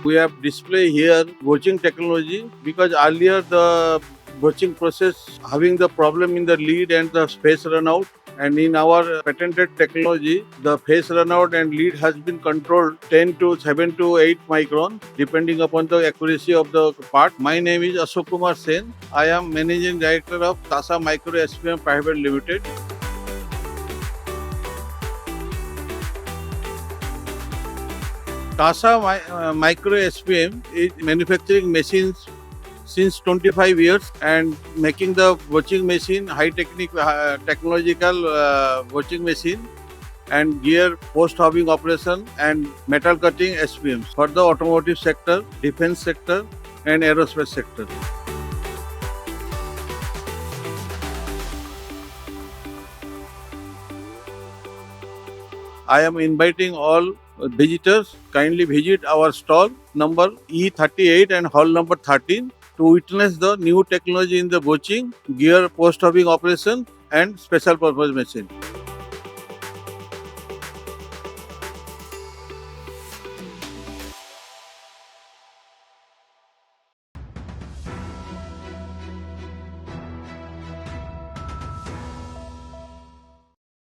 We have display here watching technology because earlier the watching process having the problem in the lead and the phase runout, and in our patented technology the phase runout and lead has been controlled 10 to 7 to 8 micron depending upon the accuracy of the part. My name is Ashok Kumar Sen. I am managing director of TASA MICRO SPM Pvt. TASA Micro SPM is manufacturing machines since 25 years and making the watching machine technological watching machine and gear posthobbing operation and metal cutting SPMs for the automotive sector, defense sector and aerospace sector. I am inviting all visitors kindly visit our stall number E38 and hall number 13 to witness the new technology in the watching, gear, post-hobbing operation and special purpose machine.